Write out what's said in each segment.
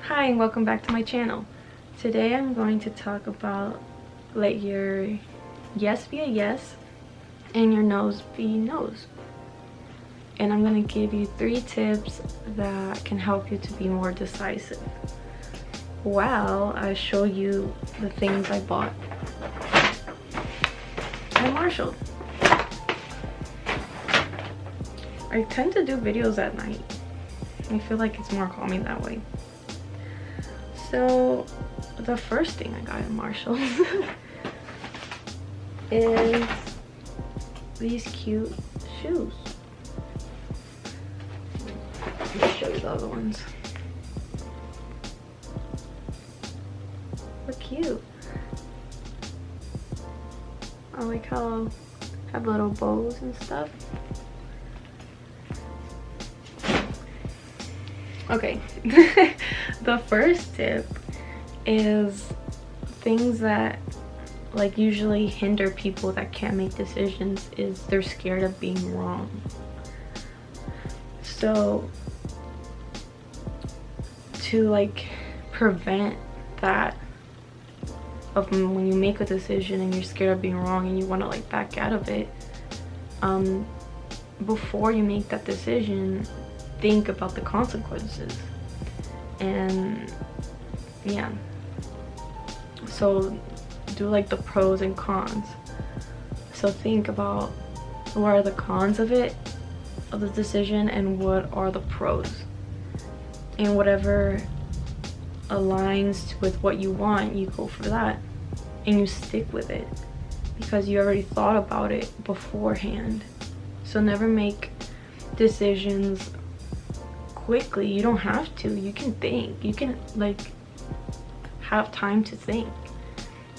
Hi and welcome back to my channel. Today I'm going to talk about let your yes be a yes and your no's be no's. And I'm going to give you 3 tips that can help you to be more decisive while I show you the things I bought at Marshall. I tend to do videos at night. I feel like it's more calming that way. So the first thing I got at Marshall is these cute shoes. Let me show you the other ones. They're cute. I like how I have little bows and stuff. Okay, the first tip is things that like usually hinder people that can't make decisions is they're scared of being wrong. So to like prevent that of when you make a decision and you're scared of being wrong and you want to like back out of it, before you make that decision, think about the consequences. And yeah, so do like the pros and cons. So think about what are the cons of it, of the decision, and what are the pros, and whatever aligns with what you want, you go for that and you stick with it because you already thought about it beforehand. So never make decisions quickly. You don't have to. You can think. You can like have time to think.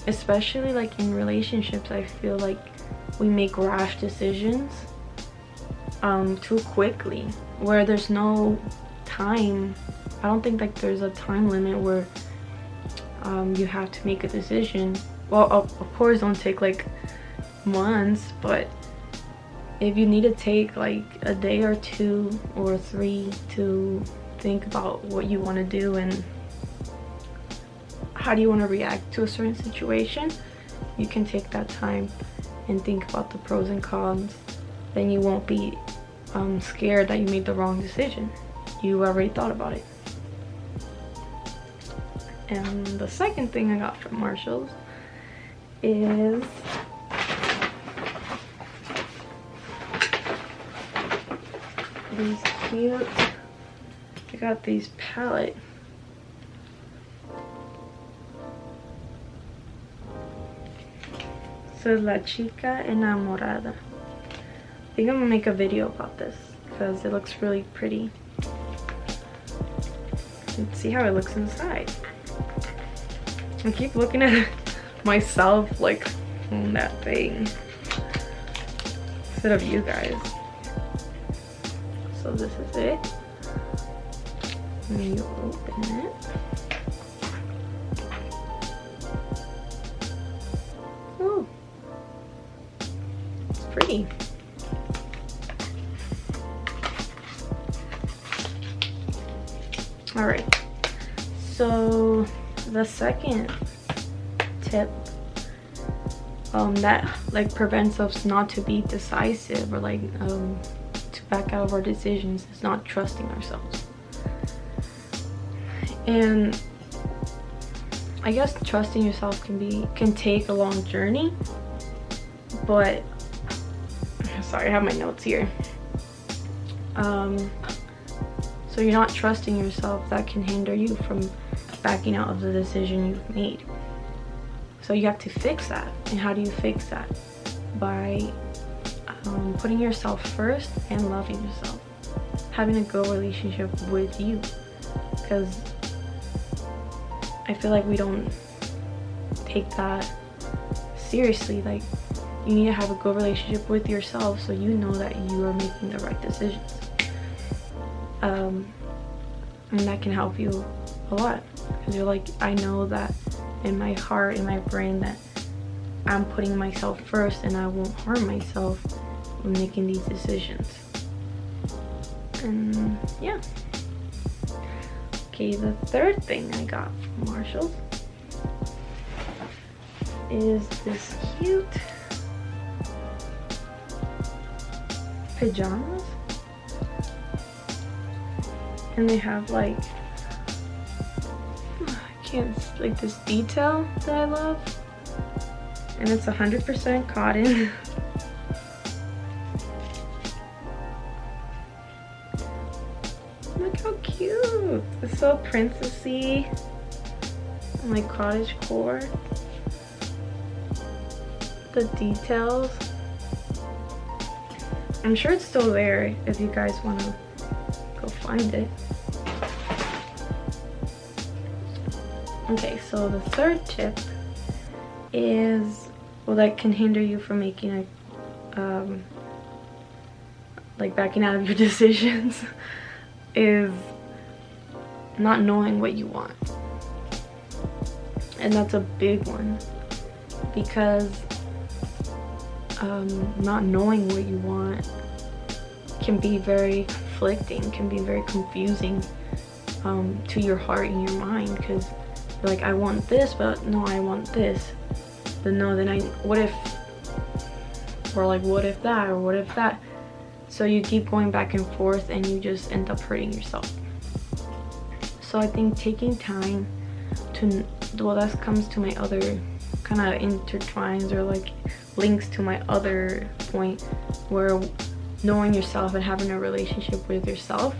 Especially like in relationships, I feel like we make rash decisions too quickly where there's no time. I don't think like there's a time limit where you have to make a decision. Well, of course don't take like months, but if you need to take like a day or 2 or 3 to think about what you want to do and how do you want to react to a certain situation, you can take that time and think about the pros and cons. Then you won't be scared that you made the wrong decision. You already thought about it. And the second thing I got from Marshall's is these cute, I got these palette. So La Chica Enamorada. I think I'm gonna make a video about this because it looks really pretty. Let's see how it looks inside. I keep looking at myself like on that thing instead of you guys. So this is it. And you open it. Oh, it's pretty. All right. So the second tip that like prevents us not to be decisive or like to back out of our decisions is not trusting ourselves. And I guess trusting yourself can take a long journey, but sorry, I have my notes here. So you're not trusting yourself, that can hinder you from backing out of the decision you've made. So you have to fix that. And how do you fix that? By putting yourself first and loving yourself, having a good relationship with you, because I feel like we don't take that seriously. Like, you need to have a good relationship with yourself so you know that you are making the right decisions, and that can help you a lot because you're like, I know that in my heart, in my brain, that I'm putting myself first and I won't harm myself when making these decisions. And yeah, Okay, the third thing I got from Marshalls is this cute pajamas, and they have like, like this detail that I love, and it's 100% cotton. Look how cute! It's so princessy and like cottagecore. The details. I'm sure it's still there if you guys want to go find it. Okay, so the third tip is, well, that can hinder you from making a, like backing out of your decisions, is not knowing what you want. And that's a big one, because not knowing what you want can be very conflicting, can be very confusing to your heart and your mind, because you're like, I want this, but no, I want this, but no, then what if, or like, what if that, or what if that? So you keep going back and forth and you just end up hurting yourself. So I think taking time to, well, that comes to my other kind of intertwines or like links to my other point, where knowing yourself and having a relationship with yourself,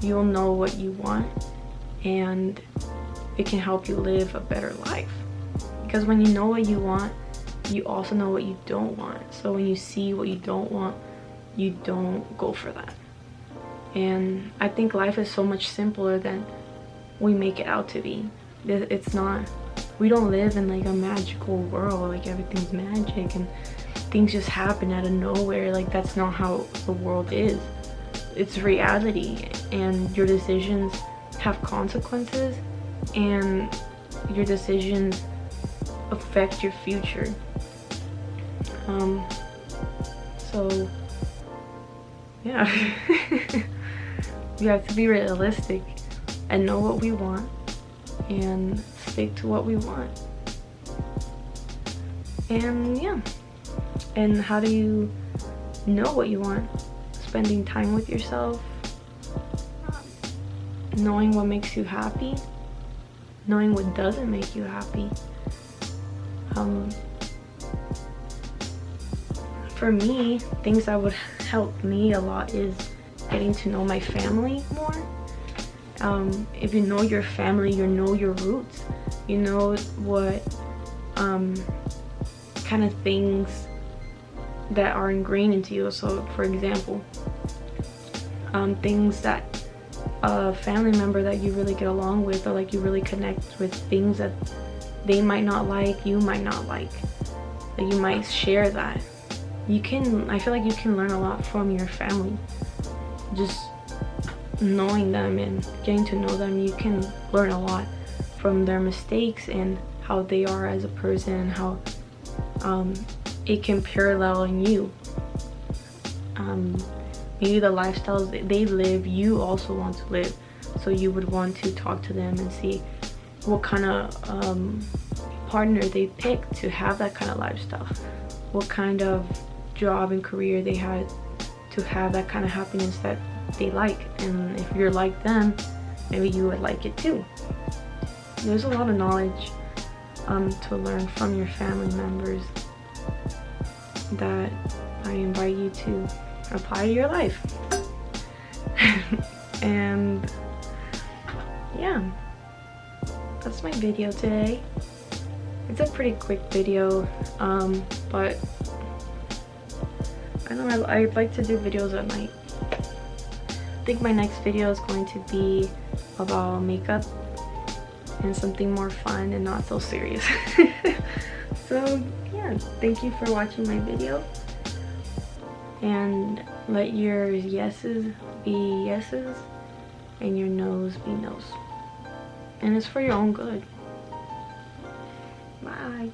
you'll know what you want and it can help you live a better life. Because when you know what you want, you also know what you don't want. So when you see what you don't want, you don't go for that. And I think life is so much simpler than we make it out to be. It's not, we don't live in like a magical world, like everything's magic and things just happen out of nowhere. Like, that's not how the world is. It's reality, and your decisions have consequences, and your decisions affect your future. So yeah. We have to be realistic and know what we want and stick to what we want. And yeah. And how do you know what you want? Spending time with yourself, knowing what makes you happy, knowing what doesn't make you happy. For me, things that would help me a lot is getting to know my family more. If you know your family, you know your roots, you know what kind of things that are ingrained into you. So for example, things that a family member that you really get along with, or like you really connect with, things that they might not like, you might not like, that you might share that. I feel like you can learn a lot from your family. Just knowing them and getting to know them, you can learn a lot from their mistakes and how they are as a person, and how it can parallel in you. Maybe the lifestyles that they live, you also want to live. So you would want to talk to them and see what kind of partner they pick to have that kind of lifestyle. What kind of job and career they had to have that kind of happiness that they like. And if you're like them, maybe you would like it too. There's a lot of knowledge to learn from your family members that I invite you to apply to your life. And yeah, that's my video today. It's a pretty quick video, but I don't know, I'd like to do videos at night. I think my next video is going to be about makeup and something more fun and not so serious. So yeah, thank you for watching my video, and let your yeses be yeses and your no's be no's, and it's for your own good. Bye.